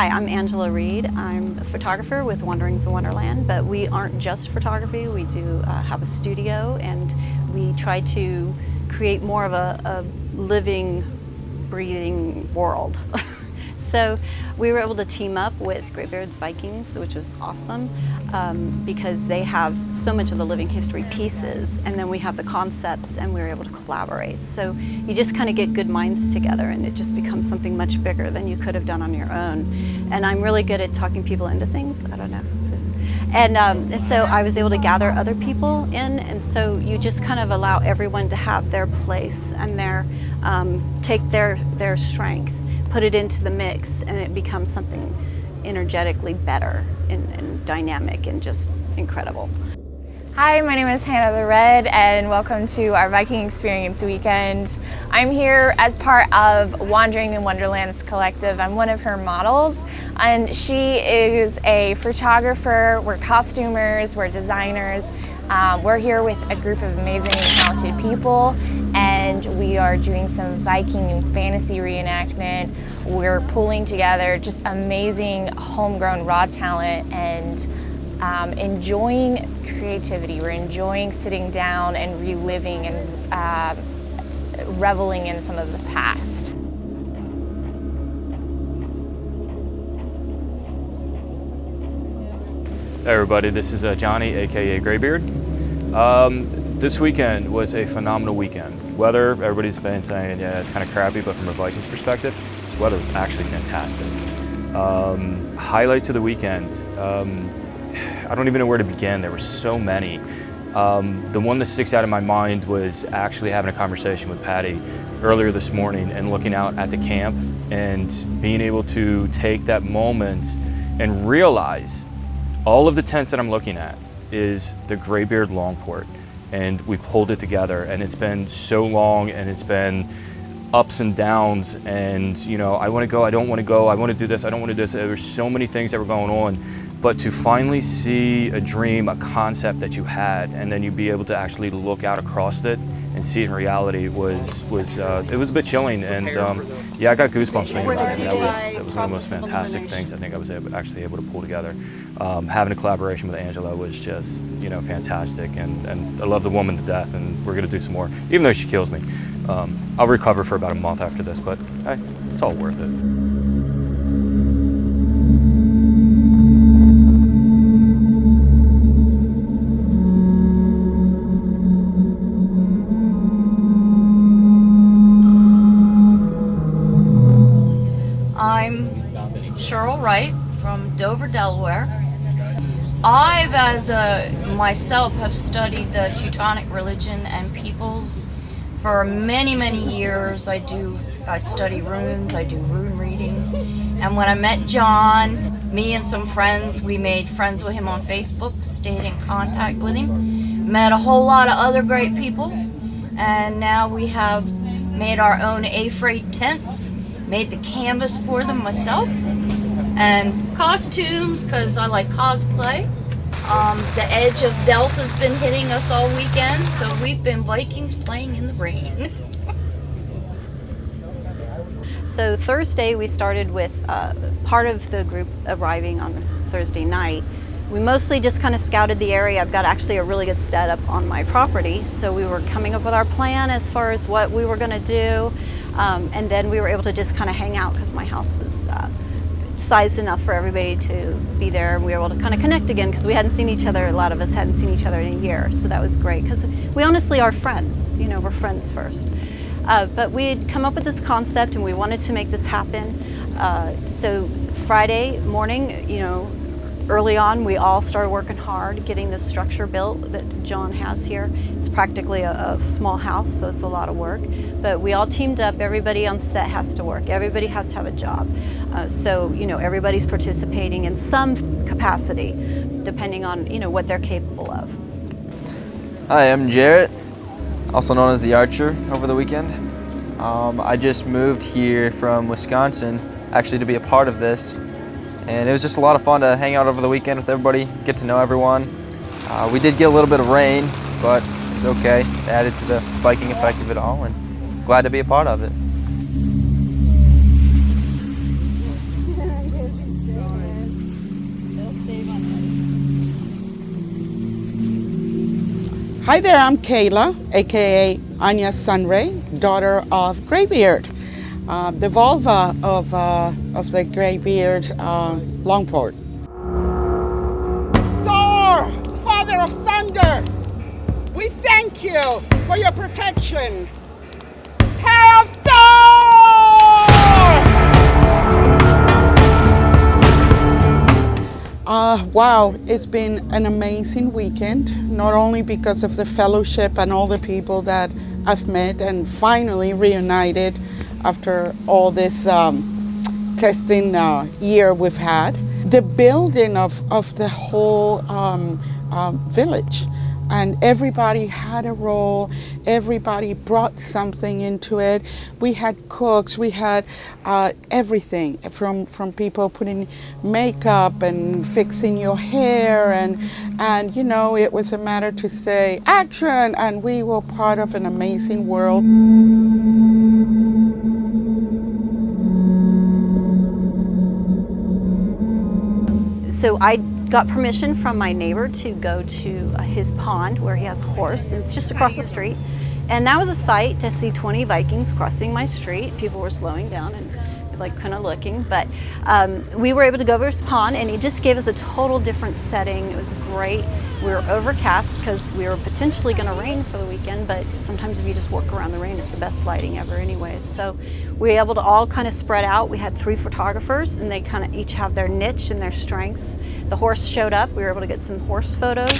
Hi, I'm Angela Reed. I'm a photographer with Wanderings of Wonderland, but we aren't just photography. We do have a studio, and we try to create more of a living, breathing world. So we were able to team up with Greybeard's Vikings, which was awesome because they have so much of the living history pieces, and then we have the concepts, and we were able to collaborate. So you just kind of get good minds together, and it just becomes something much bigger than you could have done on your own. And I'm really good at talking people into things. I don't know. And so I was able to gather other people in, and so you just kind of allow everyone to have their place and take their strength, put it into the mix, and it becomes something energetically better and dynamic and just incredible. Hi, my name is Hannah the Red, and welcome to our Viking Experience weekend. I'm here as part of Wandering in Wonderland's collective. I'm one of her models, and she is a photographer. We're costumers, we're designers. We're here with a group of amazing and talented people, and we are doing some Viking and fantasy reenactment. We're pulling together just amazing homegrown raw talent and enjoying creativity. We're enjoying sitting down and reliving and reveling in some of the past. Hey everybody, this is Johnny, aka Greybeard. This weekend was a phenomenal weekend. Weather, everybody's been saying, yeah, it's kind of crappy, but from a Vikings perspective, this weather was actually fantastic. Highlights of the weekend, I don't even know where to begin. There were so many. The one that sticks out in my mind was actually having a conversation with Patty earlier this morning and looking out at the camp and being able to take that moment and realize all of the tents that I'm looking at is the Greybeard Longport, and we pulled it together, and it's been so long, and it's been ups and downs, and you know, I want to go, I don't want to go, I want to do this, I don't want to do this. There were so many things that were going on, but to finally see a dream, a concept that you had, and then you be able to actually look out across it and see it in reality it was a bit chilling, and yeah, I got goosebumps thinking about it. That was one of the most fantastic things I think I was actually able to pull together. Having a collaboration with Angela was just, you know, fantastic, and I love the woman to death, and we're gonna do some more, even though she kills me. I'll recover for about a month after this, but hey, it's all worth it. I'm Cheryl Wright from Dover, Delaware. I've, myself, have studied the Teutonic religion and peoples for many, many years. I study runes, I do rune readings. And when I met John, me and some friends, we made friends with him on Facebook, stayed in contact with him, met a whole lot of other great people, and now we have made our own A-freight tents, made the canvas for them myself, and costumes, because I like cosplay. The edge of Delta's been hitting us all weekend, so we've been Vikings playing in the rain. So Thursday we started with part of the group arriving on Thursday night. We mostly just kind of scouted the area. I've got actually a really good setup on my property, so we were coming up with our plan as far as what we were going to do, and then we were able to just kind of hang out because my house is sized enough for everybody to be there. We were able to kind of connect again because we hadn't seen each other, a lot of us hadn't seen each other in a year, so that was great because we honestly are friends, you know, we're friends first. But we had come up with this concept and we wanted to make this happen. So Friday morning, you know, early on, we all started working hard getting this structure built that John has here. It's practically a small house, so it's a lot of work. But we all teamed up. Everybody on set has to work. Everybody has to have a job. So, you know, everybody's participating in some capacity, depending on, you know, what they're capable of. Hi, I'm Jarrett, also known as the Archer, over the weekend. I just moved here from Wisconsin, actually to be a part of this. And it was just a lot of fun to hang out over the weekend with everybody, get to know everyone. We did get a little bit of rain, but it's okay. It added to the Viking effect of it all, and glad to be a part of it. Hi there, I'm Kayla, aka Anya Sunray, daughter of Graybeard, the vulva of the Graybeard Longport. Thor, Father of Thunder, we thank you for your protection. Hail Thor! Wow, it's been an amazing weekend, not only because of the fellowship and all the people that I've met and finally reunited after all this testing year we've had. The building of the whole village, and everybody had a role, everybody brought something into it. We had cooks, we had everything from people putting makeup and fixing your hair, and you know, it was a matter to say action, and we were part of an amazing world. So I got permission from my neighbor to go to his pond where he has a horse, and it's just across the street. And that was a sight to see 20 Vikings crossing my street. People were slowing down and like kind of looking, but we were able to go over his pond, and it just gave us a total different setting. It was great. We were overcast because we were potentially going to rain for the weekend, but sometimes if you just walk around the rain, it's the best lighting ever anyways. So we were able to all kind of spread out. We had 3 photographers, and they kind of each have their niche and their strengths. The horse showed up. We were able to get some horse photos.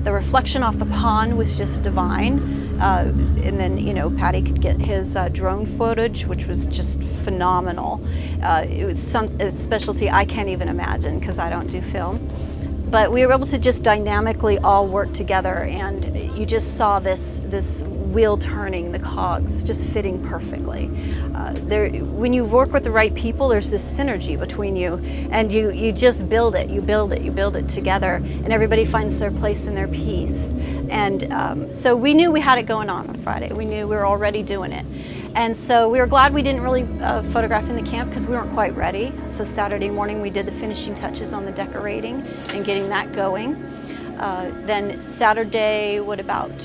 The reflection off the pond was just divine. And then, you know, Patty could get his drone footage, which was just phenomenal. It was a specialty I can't even imagine because I don't do film. But we were able to just dynamically all work together, and you just saw this wheel turning, the cogs just fitting perfectly. When you work with the right people, there's this synergy between you, and you just build it together, and everybody finds their place and their piece. And so we knew we had it going on Friday. We knew we were already doing it. And so we were glad we didn't really photograph in the camp because we weren't quite ready. So Saturday morning we did the finishing touches on the decorating and getting that going. Then Saturday, what about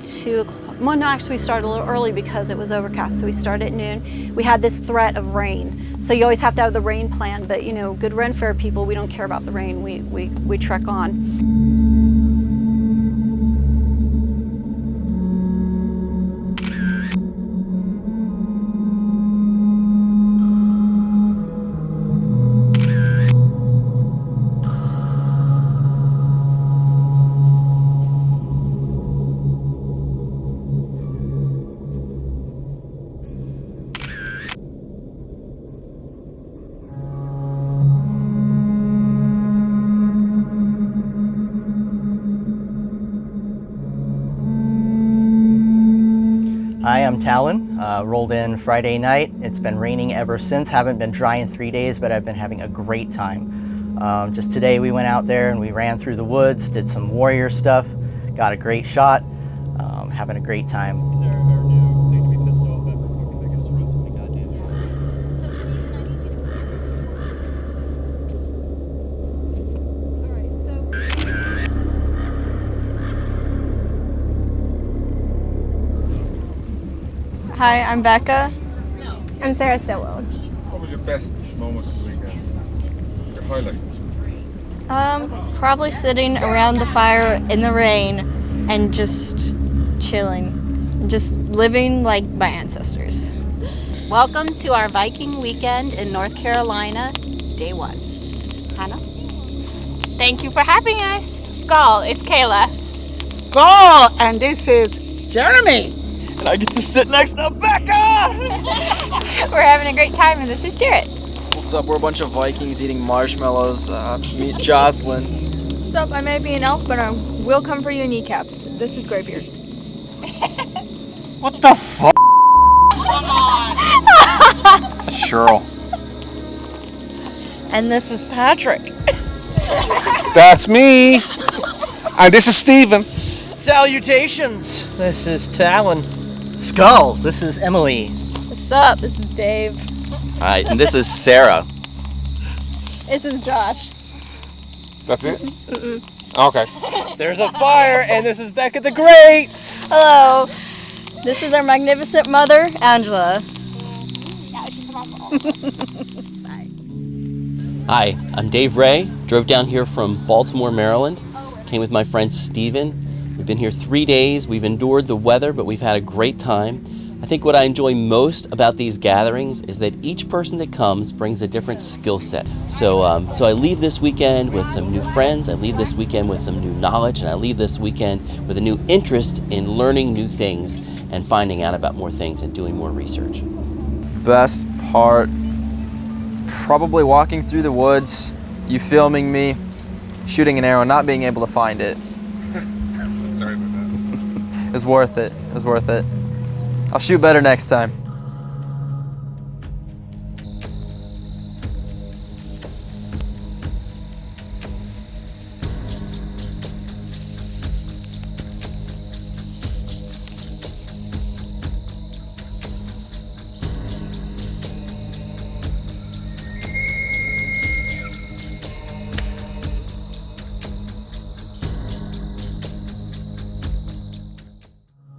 2 o'clock? Well, no, actually we started a little early because it was overcast. So we started at noon. We had this threat of rain. So you always have to have the rain plan, but you know, good Ren Fair people, we don't care about the rain. We trek on. Hi, I'm Talon. Rolled in Friday night. It's been raining ever since. Haven't been dry in 3 days, but I've been having a great time. Just today we went out there and we ran through the woods, did some warrior stuff, got a great shot, having a great time. Hi, I'm Becca. I'm Sarah Stillwell. What was your best moment of the weekend? Your highlight? Probably sitting around the fire in the rain and just chilling, just living like my ancestors. Welcome to our Viking weekend in North Carolina, day 1. Hannah? Thank you for having us. Skull, it's Kayla. Skull, and this is Jeremy. And I get to sit next to Becca! We're having a great time, and this is Jarrett. What's up? We're a bunch of Vikings eating marshmallows. Meet Jocelyn. What's up? I may be an elf, but I will come for your kneecaps. This is Graybeard. What the fuck? Come on! Cheryl. And this is Patrick. That's me! And this is Steven. Salutations! This is Talon. Skull, this is Emily. What's up? This is Dave. Hi, and this is Sarah. This is Josh. That's it? Okay. There's a fire, and this is Becca the Great. Hello. This is our magnificent mother, Angela. Hi, I'm Dave Ray. Drove down here from Baltimore, Maryland. Came with my friend Steven. We've been here 3 days. We've endured the weather, but we've had a great time. I think what I enjoy most about these gatherings is that each person that comes brings a different skill set. So I leave this weekend with some new friends, I leave this weekend with some new knowledge, and I leave this weekend with a new interest in learning new things and finding out about more things and doing more research. Best part, probably walking through the woods, you filming me, shooting an arrow, not being able to find it. Sorry about that. It was worth it. It was worth it. I'll shoot better next time.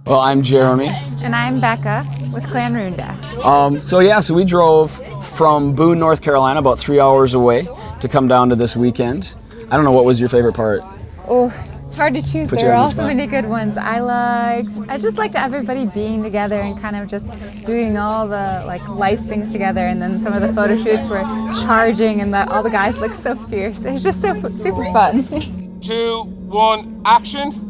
Well, I'm Jeremy. And I'm Becca with Clan Runda. So we drove from Boone, North Carolina, about 3 hours away to come down to this weekend. I don't know, what was your favorite part? Oh, it's hard to choose. Put you There are on the also spot. many good ones. I just liked everybody being together and kind of just doing all the life things together. And then some of the photo shoots were charging and all the guys looked so fierce. It was just so super fun. 2, 1, action.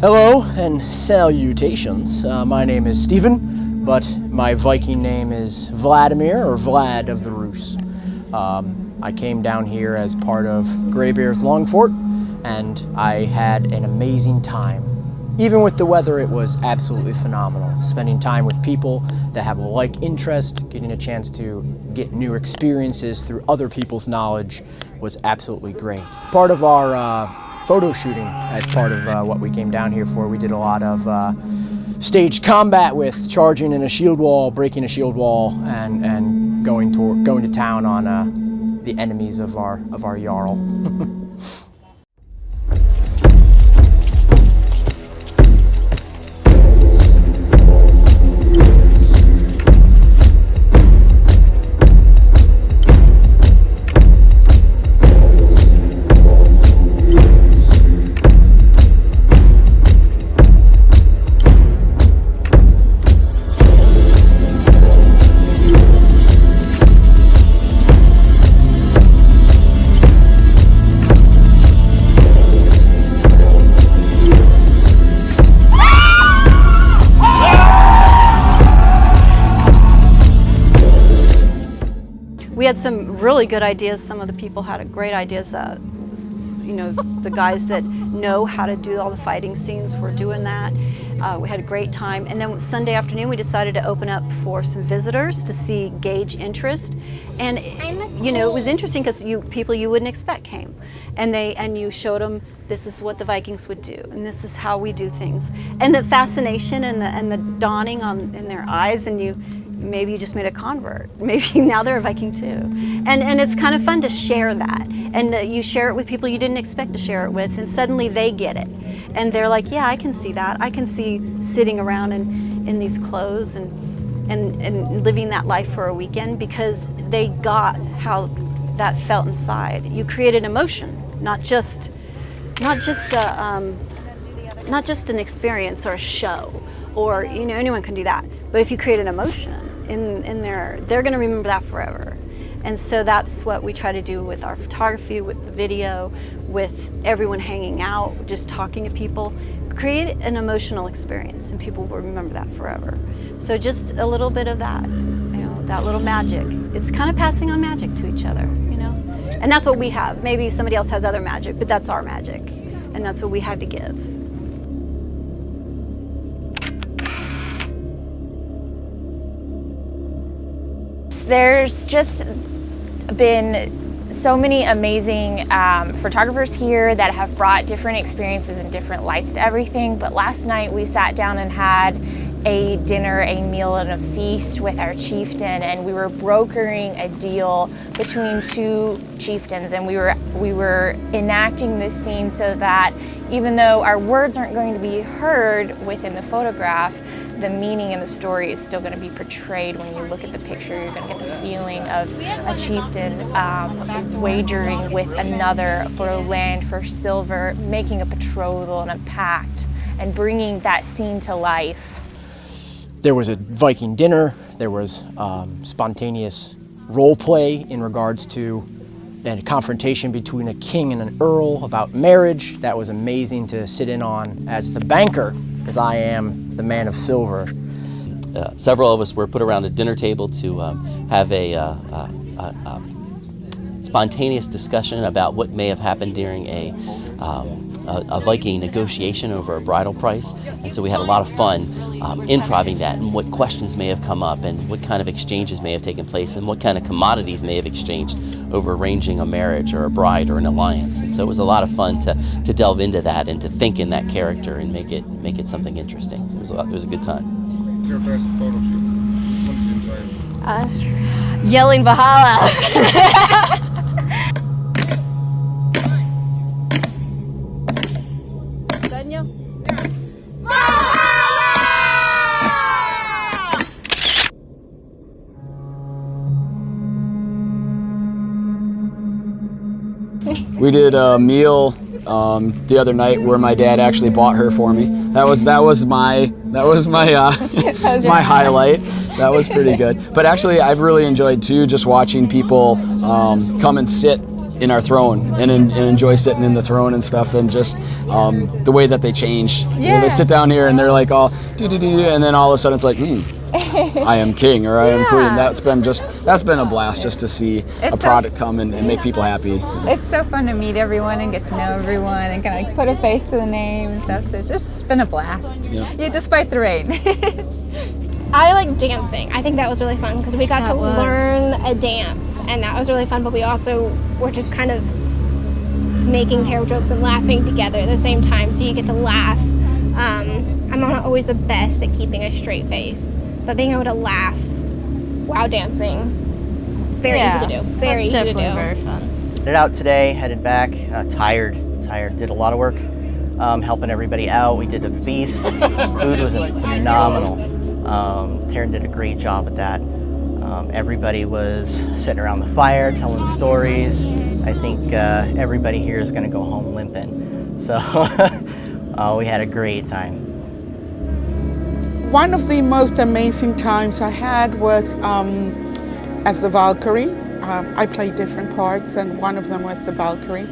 Hello and salutations. My name is Steven, but my Viking name is Vladimir, or Vlad of the Rus. I came down here as part of Greybeard's Long Fort, and I had an amazing time. Even with the weather, it was absolutely phenomenal. Spending time with people that have a like interest, getting a chance to get new experiences through other people's knowledge was absolutely great. Part of our photo shooting as part of what we came down here for. We did a lot of staged combat with charging in a shield wall, breaking a shield wall, and going to town on the enemies of our Jarl. We had some really good ideas. Some of the people had great ideas. The guys that know how to do all the fighting scenes were doing that. We had a great time. And then Sunday afternoon, we decided to open up for some visitors to gauge interest. And it was interesting because people you wouldn't expect came, and you showed them this is what the Vikings would do, and this is how we do things, and the fascination and the dawning in their eyes, and maybe you just made a convert. Maybe now they're a Viking too. And it's kind of fun to share that. And you share it with people you didn't expect to share it with, and suddenly they get it. And they're like, yeah, I can see that. I can see sitting around in these clothes and living that life for a weekend, because they got how that felt inside. You created emotion, not just an experience or a show, or anyone can do that. But if you create an emotion in there, they're going to remember that forever. And so that's what we try to do with our photography, with the video, with everyone hanging out, just talking to people. Create an emotional experience, and people will remember that forever. So just a little bit of that, that little magic. It's kind of passing on magic to each other, And that's what we have. Maybe somebody else has other magic, but that's our magic. And that's what we have to give. There's just been so many amazing photographers here that have brought different experiences and different lights to everything. But last night we sat down and had a dinner, a meal, and a feast with our chieftain, and we were brokering a deal between two chieftains, and we were enacting this scene so that even though our words aren't going to be heard within the photograph, the meaning and the story is still going to be portrayed. When you look at the picture, you're going to get the feeling of a chieftain wagering with another for land, for silver, making a betrothal and a pact, and bringing that scene to life. There was a Viking dinner. There was spontaneous role play in regards to a confrontation between a king and an earl about marriage. That was amazing to sit in on as the banker, because I am the man of silver. Several of us were put around a dinner table to have a spontaneous discussion about what may have happened during a Viking negotiation over a bridal price. And so we had a lot of fun improvising that, and what questions may have come up, and what kind of exchanges may have taken place, and what kind of commodities may have exchanged over arranging a marriage or a bride or an alliance. And so it was a lot of fun to delve into that and to think in that character and make it something interesting. It was a good time. What's your best photo shoot? What did you enjoy? Yelling Valhalla. We did a meal the other night where my dad actually bought her for me. That was my my highlight. That was pretty good. But actually, I've really enjoyed too just watching people come and sit in our throne and enjoy sitting in the throne and stuff, and just the way that they change. Yeah. You know, they sit down here and they're like all do-do-do, and then all of a sudden it's like, I am king or I am queen. That's been a blast just to see a product come and make people happy. It's so fun to meet everyone and get to know everyone and kind of like put a face to the name and stuff. So it's just been a blast. Yeah, despite the rain. I like dancing. I think that was really fun because we got to learn a dance, and that was really fun, but we also were just kind of making hair jokes and laughing together at the same time, so you get to laugh. I'm not always the best at keeping a straight face, but being able to laugh while dancing, very easy to do. Very easy to do. Very fun. Headed out today, headed back, tired, did a lot of work, helping everybody out. We did a feast. Food was phenomenal. Taryn did a great job at that. Everybody was sitting around the fire, telling stories. I think everybody here is going to go home limping. So we had a great time. One of the most amazing times I had was as the Valkyrie. I played different parts, and one of them was the Valkyrie,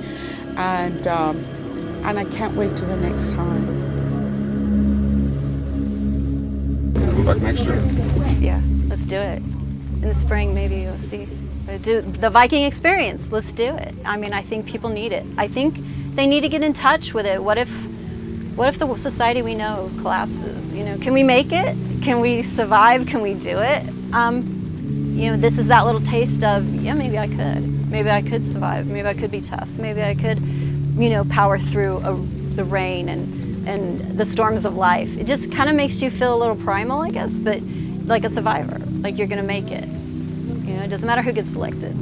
and I can't wait to the next time. Come back next year. Yeah, let's do it. In the spring, maybe we'll see. Do the Viking Experience. Let's do it. I mean, I think people need it. I think they need to get in touch with it. What if the society we know collapses? You know, can we make it? Can we survive? Can we do it? You know, this is that little taste of, yeah, maybe I could. Maybe I could survive. Maybe I could be tough. Maybe I could, you know, power through the rain and the storms of life. It just kind of makes you feel a little primal, I guess, but like a survivor, like you're gonna make it. You know, it doesn't matter who gets selected.